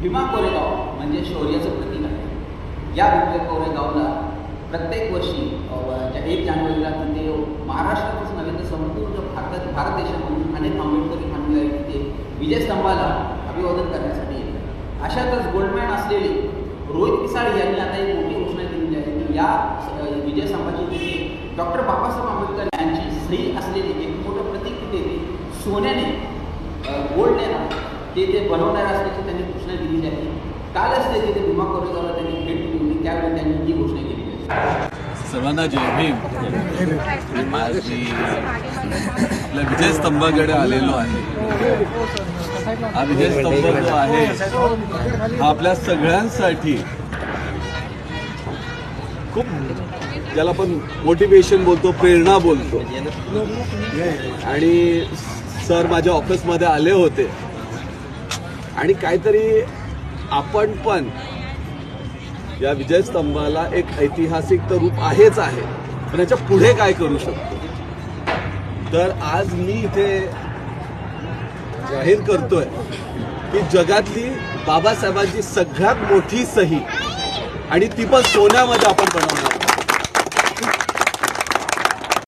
भीमा कोरेगाव म्हणजे शौर्याचं प्रतीक आहे. या भीमा कोरेगावला प्रत्येक वर्षी 1 जानेवारीला तिथे महाराष्ट्रातच नव्हे तर संपूर्ण भारत देशामधून अनेक आंबेडकरी अनुयायी तिथे विजयस्तंभाला अभिवादन करण्यासाठी येतात. अशातच गोल्डमॅन असलेले रोहित पिसाळ यांनी आता एक मोठी घोषणा केलेली आहे की या विजयस्तंभाची तिथे डॉक्टर बाबासाहेब आंबेडकर यांची सही असलेली एक मोठं प्रतीक तिथे सोन्याने गोल्डने ते बनवणार असल्याची त्यांनी घोषणा दिलेली आहे. कालच ते तिथे भीमा कोरेगावला त्यांनी भेट दिली होती, त्यावेळी त्यांनी ही घोषणा केली आहे. सर्वांना जय भीम. आज मी आपल्या विजयस्तंभाकडे आलेलो आहे. हा विजयस्तंभ जो आहे हा आपल्या सगळ्यांसाठी खूप, ज्याला आपण मोटिवेशन बोलतो, प्रेरणा बोलतो. आणि सर माझ्या ऑफिसमध्ये आले होते आणि काहीतरी आपण पण या विजयस्तंभाला एक ऐतिहासिक तर रूप आहेच आहे, पण याच्या पुढे काय करू शकतो. तर आज मी इथे जाहीर करतोय की जगातली बाबासाहेबांची सगळ्यात मोठी सही, आणि ती पण सोन्यामध्ये आपण बनवणार.